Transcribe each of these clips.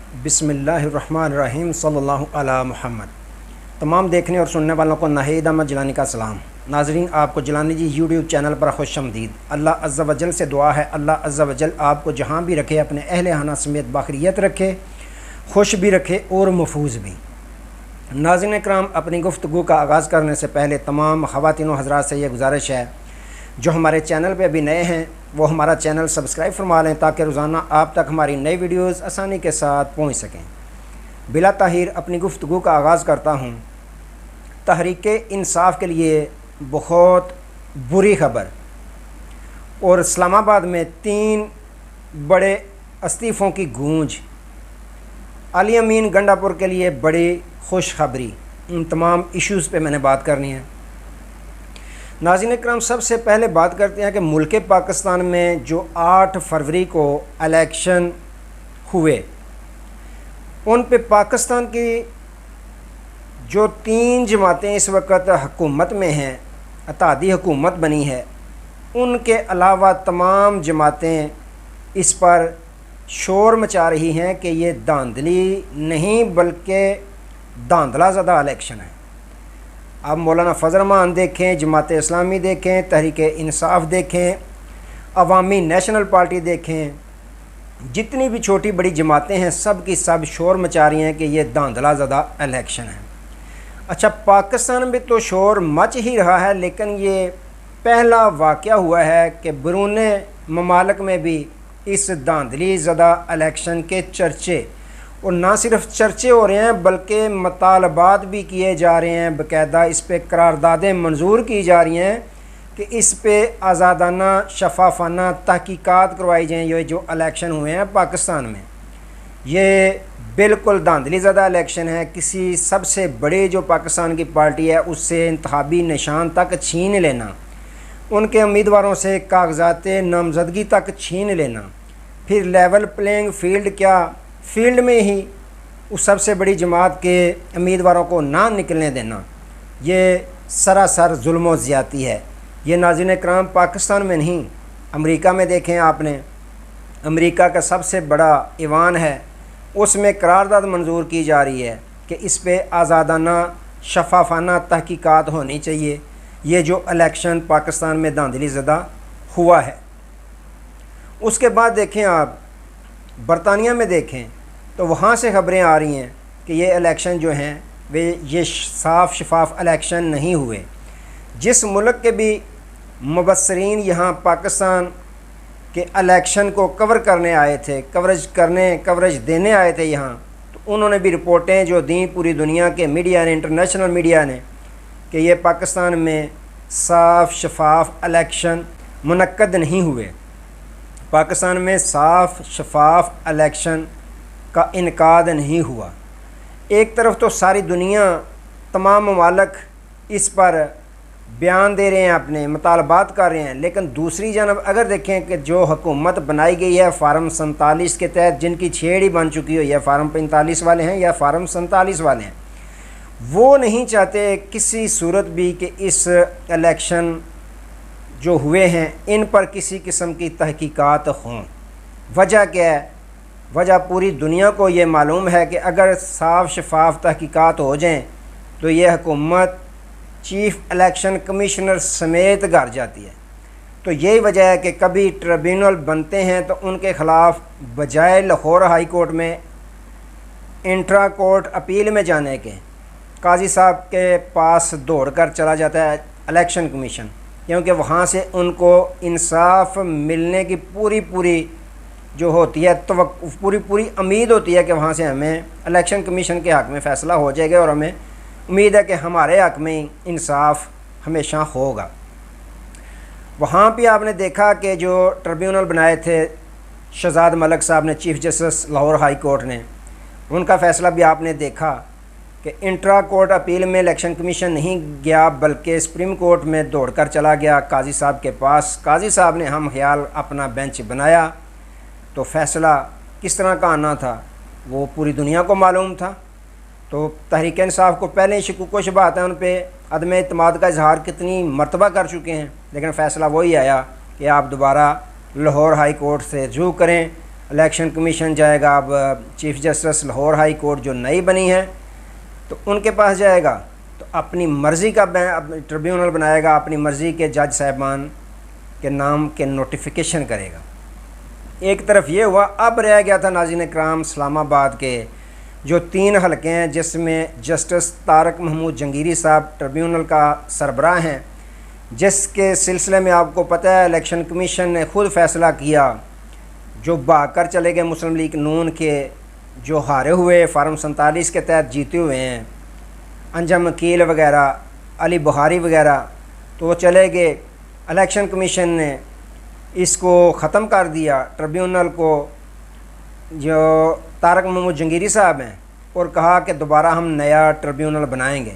बिस्मिल्लाहिर्रहमानिर्रहीम सल्लल्लाहु अला मुहम्मद। तमाम देखने और सुनने वालों को नाहिद अहमद जिलानी का सलाम। नाजरीन, आपको जिलानी जी यूट्यूब चैनल पर खुशामदीद। अल्लाह अज़्ज़ा वजल से दुआ है, अल्लाह अज़्ज़ा वजल आपको जहाँ भी रखे अपने अहले खाना समेत बाखरियत रखे, खुश भी रखे और महफूज भी। नाज़रीन इकराम, अपनी गुफ्तगू का आगाज़ करने से पहले तमाम ख़वातीन व हज़रात से ये गुजारिश है जो हमारे चैनल पे अभी नए हैं वो हमारा चैनल सब्सक्राइब फरमा लें ताकि रोज़ाना आप तक हमारी नई वीडियोज़ आसानी के साथ पहुँच सकें। बिला ताहीर अपनी गुफ्तगू का आगाज़ करता हूँ। तहरीके इंसाफ के लिए बहुत बुरी खबर, और इस्लामाबाद में 3 बड़े इस्तीफ़ों की गूंज। अली अमीन गंडापुर के लिए बड़ी खुशखबरी। इन तमाम इश्यूज़ पे मैंने बात करनी है। नाज़रीन इकराम, सबसे पहले बात करते हैं कि मुल्क पाकिस्तान में जो 8 फरवरी को इलेक्शन हुए उन पे पाकिस्तान की जो 3 जमातें इस वक्त हुकूमत में हैं, इत्तेहादी हुकूमत बनी है, उनके अलावा तमाम जमातें इस पर शोर मचा रही हैं कि ये धांधली नहीं बल्कि धांधला ज़दा इलेक्शन है। अब मौलाना फजल रहमान देखें, जमात इस्लामी देखें, तहरीक इंसाफ देखें, अवामी नेशनल पार्टी देखें, जितनी भी छोटी बड़ी जमातें हैं सब की सब शोर मचा रही हैं कि ये धांधला ज़दा इलेक्शन है। अच्छा, पाकिस्तान में तो शोर मच ही रहा है, लेकिन ये पहला वाक़या हुआ है कि बैरून ममालिक में भी इस धांधली ज़दा इलेक्शन के चर्चे, और ना सिर्फ चर्चे हो रहे हैं बल्कि मुतालबात भी किए जा रहे हैं, बाकायदा इस पे करारदादें मंजूर की जा रही हैं कि इस पे आज़ादाना शफाफाना तहकीकात करवाई जाएँ। ये जो इलेक्शन हुए हैं पाकिस्तान में, ये बिल्कुल धांधली ज़दा इलेक्शन है। किसी सबसे बड़े जो पाकिस्तान की पार्टी है उससे इंतखाबी निशान तक छीन लेना, उनके उम्मीदवारों से कागजात नामजदगी तक छीन लेना, फिर लेवल प्लेइंग फील्ड क्या, फील्ड में ही उस सबसे बड़ी जमात के उम्मीदवारों को ना निकलने देना, ये सरासर जुल्म व ज़्यादती है। ये नाज़रीन इकराम पाकिस्तान में नहीं, अमेरिका में देखें आपने, अमेरिका का सबसे बड़ा ईवान है, उसमें करारदाद मंजूर की जा रही है कि इस पे आज़ादाना शफाफाना तहकीकात होनी चाहिए। ये जो इलेक्शन पाकिस्तान में धांधली ज़दा हुआ है। उसके बाद देखें आप बरतानिया में देखें तो वहाँ से ख़बरें आ रही हैं कि ये इलेक्शन जो हैं वे ये साफ़ शफाफ इलेक्शन नहीं हुए। जिस मुल्क के भी मुबस्सरीन यहाँ पाकिस्तान के इलेक्शन को कवर करने आए थे, कवरेज देने आए थे यहाँ, तो उन्होंने भी रिपोर्टें जो दी पूरी दुनिया के मीडिया ने, इंटरनेशनल मीडिया ने, कि ये पाकिस्तान में साफ़ शफाफ इलेक्शन मुनक्कद नहीं हुए। पाकिस्तान में साफ़ शफाफ इलेक्शन का इनकाद नहीं हुआ। एक तरफ तो सारी दुनिया, तमाम ममालिक इस पर बयान दे रहे हैं, अपने मुतालबात कर रहे हैं, लेकिन दूसरी जानब अगर देखें कि जो हुकूमत बनाई गई है फार्म 47 के तहत, जिनकी छेड़ ही बन चुकी हुई है, फार्म 45 वाले हैं या फार्म 47 वाले हैं, वो नहीं चाहते किसी सूरत भी कि इस इलेक्शन जो हुए हैं इन पर किसी किस्म की तहकीकात हों। वजह क्या है? वजह पूरी दुनिया को ये मालूम है कि अगर साफ़ शफाफ तहकीकात हो जाएं तो ये हुकूमत चीफ़ इलेक्शन कमिश्नर समेत घर जाती है। तो यही वजह है कि कभी ट्रिब्यूनल बनते हैं तो उनके ख़िलाफ़ बजाय लाहौर हाई कोर्ट में इंट्रा कोर्ट अपील में जाने के, काजी साहब के पास दौड़ कर चला जाता है इलेक्शन कमीशन, क्योंकि वहाँ से उनको इंसाफ मिलने की पूरी जो होती है तो पूरी उम्मीद होती है कि वहाँ से हमें इलेक्शन कमीशन के हक़ में फ़ैसला हो जाएगा, और हमें उम्मीद है कि हमारे हक़ में इंसाफ हमेशा होगा। वहाँ भी आपने देखा कि जो ट्रिब्यूनल बनाए थे शहजाद मलिक साहब ने, chief justice Lahore high court ने, उनका फ़ैसला भी आपने देखा कि इंट्रा कोर्ट अपील में इलेक्शन कमीशन नहीं गया बल्कि सुप्रीम कोर्ट में दौड़ कर चला गया काजी साहब के पास। काजी साहब ने हम ख्याल अपना बेंच बनाया, तो फ़ैसला किस तरह का आना था वो पूरी दुनिया को मालूम था। तो तहरीक इंसाफ को पहले ही शकूक व शुबहात हैं, उन पर अदम एतमाद का इजहार कितनी मरतबा कर चुके हैं, लेकिन फ़ैसला वही आया कि आप दोबारा लाहौर हाई कोर्ट से रुजू करें इलेक्शन कमीशन जाएगा, अब chief justice Lahore high court जो नई बनी है तो उनके पास जाएगा, तो अपनी मर्ज़ी का ट्रिब्यूनल बनाएगा, अपनी मर्ज़ी के जज साहिबान के नाम के नोटिफिकेशन करेगा। एक तरफ ये हुआ। अब रह गया था नाज़रीन इकराम इस्लामाबाद के जो 3 हलके हैं जिसमें जस्टिस तारक महमूद जंगीरी साहब ट्रिब्यूनल का सरबराह हैं, जिसके सिलसिले में आपको पता है इलेक्शन कमीशन ने ख़ुद फ़ैसला किया, जो भाग कर चले गए मुस्लिम लीग नून के जो हारे हुए फार्म 47 के तहत जीते हुए हैं, अंजम वकील वगैरह, अली बुहारी वगैरह, तो वो चले गए। इलेक्शन कमीशन ने इसको ख़त्म कर दिया ट्रिब्यूनल को, जो तारक महमूद जंगीरी साहब हैं, और कहा कि दोबारा हम नया ट्रिब्यूनल बनाएंगे।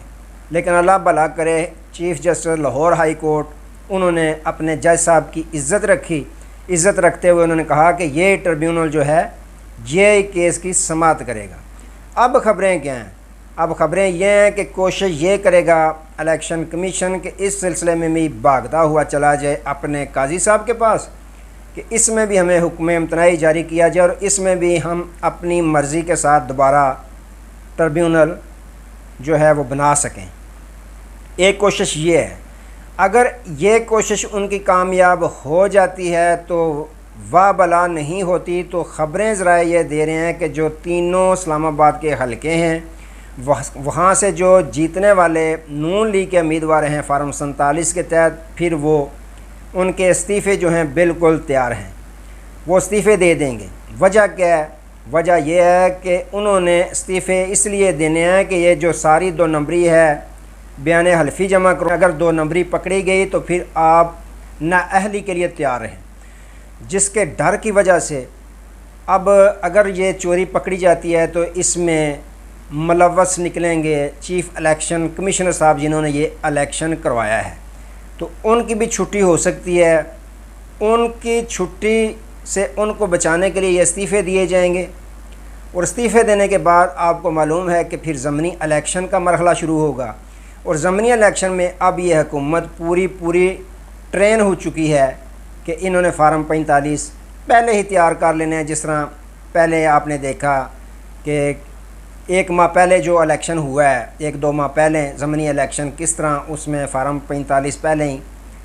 लेकिन अल्लाह भला करे, chief justice Lahore high court उन्होंने अपने जज साहब की इज़्ज़त रखी। इज़्ज़त रखते हुए उन्होंने कहा कि ये ट्रिब्यूनल जो है ये केस की समाअत करेगा। अब ख़बरें क्या हैं? अब ख़बरें ये हैं कि कोशिश ये करेगा इलेक्शन कमीशन के इस सिलसिले में भी भागता हुआ चला जाए अपने काजी साहब के पास कि इसमें भी हमें हुक्म इम्तनाई जारी किया जाए और इसमें भी हम अपनी मर्ज़ी के साथ दोबारा ट्रिब्यूनल जो है वो बना सकें। एक कोशिश ये है। अगर ये कोशिश उनकी कामयाब हो जाती है तो वाह भला, नहीं होती तो ख़बरें ज़रा ये दे रहे हैं कि जो तीनों इस्लामाबाद के हलके हैं वहाँ से जो जीतने वाले नून लीग के उम्मीदवार हैं फार्म 47 के तहत, फिर वो उनके इस्तीफ़े जो हैं बिल्कुल तैयार हैं, वो इस्तीफ़े दे देंगे। वजह क्या है? वजह यह है कि उन्होंने इस्तीफ़े इसलिए देने हैं कि ये जो सारी 2 नंबरी है बयान हल्फी जमा करो, अगर 2 नंबरी पकड़ी गई तो फिर आप नाअहली के लिए तैयार रहें, जिसके डर की वजह से अब अगर ये चोरी पकड़ी जाती है तो इसमें मुलव्वस निकलेंगे चीफ़ इलेक्शन कमिश्नर साहब जिन्होंने ये इलेक्शन करवाया है, तो उनकी भी छुट्टी हो सकती है। उनकी छुट्टी से उनको बचाने के लिए ये इस्तीफ़े दिए जाएंगे और इस्तीफ़े देने के बाद आपको मालूम है कि फिर ज़मनी इलेक्शन का मरहला शुरू होगा और ज़मनी इलेक्शन में अब ये हुकूमत पूरी ट्रेन हो चुकी है कि इन्होंने फार्म 45 पहले ही तैयार कर लेने हैं। जिस तरह पहले आपने देखा कि 1 माह पहले जो इलेक्शन हुआ है, 1-2 माह पहले ज़मनी इलेक्शन, किस तरह उसमें फार्म 45 पहले ही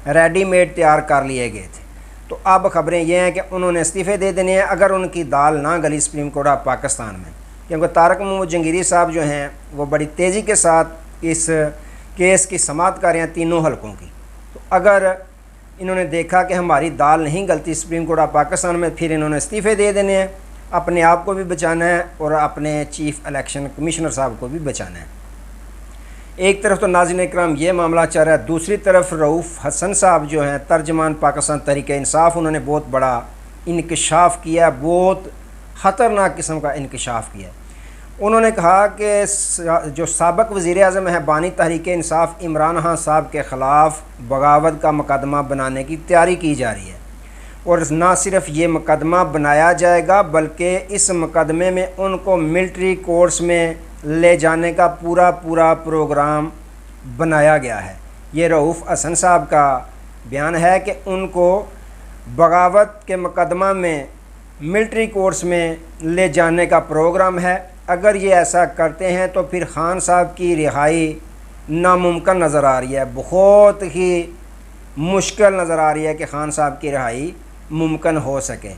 रेडीमेड तैयार कर लिए गए थे। तो अब ख़बरें ये हैं कि उन्होंने इस्तीफ़े दे देने हैं अगर उनकी दाल ना गली सुप्रीम कोर्ट ऑफ पाकिस्तान में, क्योंकि तारक महमूद जंगीरी साहब जो हैं वो बड़ी तेज़ी के साथ इस केस की समाअत कर रहे हैं तीनों हलकों की। तो अगर इन्होंने देखा कि हमारी दाल नहीं गलती सुप्रीम कोर्ट ऑफ पाकिस्तान में, फिर इन्होंने इस्तीफ़े दे देने हैं, अपने आप को भी बचाना है और अपने चीफ़ इलेक्शन कमिश्नर साहब को भी बचाना है। एक तरफ तो नाज़रीन इकराम ये मामला चल रहा है, दूसरी तरफ रऊफ़ हसन साहब जो हैं तर्जमान पाकिस्तान तहरीक इंसाफ, उन्होंने बहुत बड़ा इंकशाफ किया, बहुत ख़तरनाक किस्म का इंकशाफ किया। उन्होंने कहा कि जो साबिक़ वज़ीर-ए-आज़म है बानी तहरीक इंसाफ इमरान खान साहब के ख़िलाफ़ बगावत का मुकदमा बनाने की तैयारी की जा रही है और ना सिर्फ ये मुकदमा बनाया जाएगा बल्कि इस मुकदमे में उनको मिलिट्री कोर्ट्स में ले जाने का पूरा प्रोग्राम बनाया गया है। ये रऊफ़ हसन साहब का बयान है कि उनको बगावत के मुकदमा में मिलिट्री कोर्ट्स में ले जाने का प्रोग्राम है। अगर ये ऐसा करते हैं तो फिर खान साहब की रिहाई नामुमकिन नज़र आ रही है, बहुत ही मुश्किल नज़र आ रही है कि खान साहब की रिहाई मुमकिन हो सके।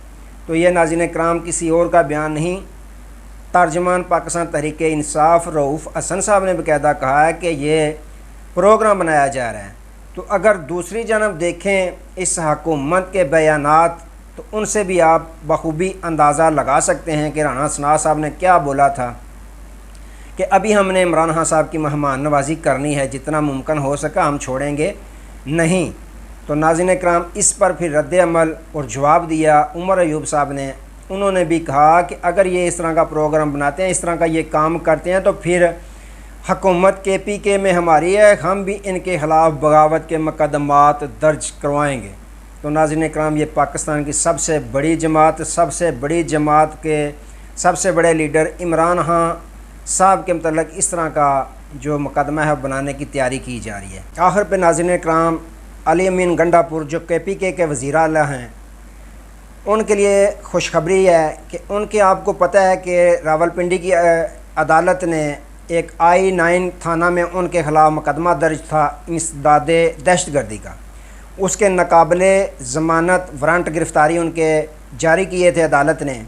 तो ये नाज़रीन इकराम किसी और का बयान नहीं, तर्जमान पाकिस्तान तहरीक इंसाफ रऊफ़ हसन साहब ने बाकायदा कहा है कि ये प्रोग्राम बनाया जा रहा है। तो अगर दूसरी जानब देखें इस हुकूमत के बयानात, तो उनसे भी आप बखूबी अंदाज़ा लगा सकते हैं कि राना सनाह साहब ने क्या बोला था कि अभी हमने इमरान खान साहब की मेहमान नवाजी करनी है, जितना मुमकिन हो सका हम छोड़ेंगे नहीं। तो नाज़रीन इकराम इस पर फिर रद्द अमल और जवाब दिया उमर अयूब साहब ने। उन्होंने भी कहा कि अगर ये इस तरह का प्रोग्राम बनाते हैं, इस तरह का ये काम करते हैं, तो फिर हुकूमत KPK में हमारी है, हम भी इनके ख़िलाफ़ बगावत के मुकदमात दर्ज करवाएंगे। तो नाज़रीन इकराम ये पाकिस्तान की सबसे बड़ी जमात, सबसे बड़ी जमात के सबसे बड़े लीडर इमरान खान साहब के मतलब इस तरह का जो मुकदमा है बनाने की तैयारी की जा रही है। आखिर पे नाज़रीन इकराम अली अमीन गंडापुर जो KPK के वज़ीर आला हैं, उनके लिए खुशखबरी है कि उनके आपको पता है कि रावलपिंडी की अदालत ने एक I-9 थाना में उनके ख़िलाफ़ मुकदमा दर्ज था इंसदाद दहशतगर्दी का। उसके नाकाबिले ज़मानत वारंट गिरफ़्तारी उनके जारी किए थे अदालत ने।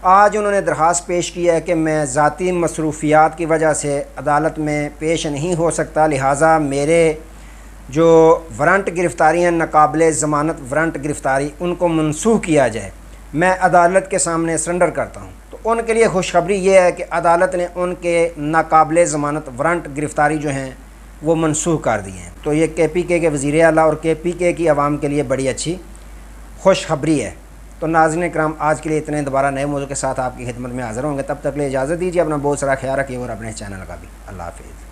आज उन्होंने दरख्वास्त पेश की है कि मैं ज़ाती मसरूफियात की वजह से अदालत में पेश नहीं हो सकता, लिहाजा मेरे जो वारंट गिरफ़्तारी हैं नाकाबिले ज़मानत वारंट गिरफ़्तारी उनको मनसूख किया जाए, मैं अदालत के सामने सरेंडर करता हूँ। तो उनके लिए खुशखबरी ये है कि अदालत ने उनके नाकाबिले ज़मानत वारंट गिरफ़्तारी जो हैं वो मनसूख कर दी हैं। तो ये KPK के वज़ीर आला और KPK की आवाम के लिए बड़ी अच्छी खुशखबरी है। तो नाज़रीन कराम, आज के लिए इतने, दोबारा नए मौजू के साथ आपकी खिदमत में हाज़िर होंगे। तब तक के लिए इजाज़त दीजिए, अपना बहुत सारा ख्याल रखिए और अपने चैनल का भी। अल्लाह हाफ़िज़।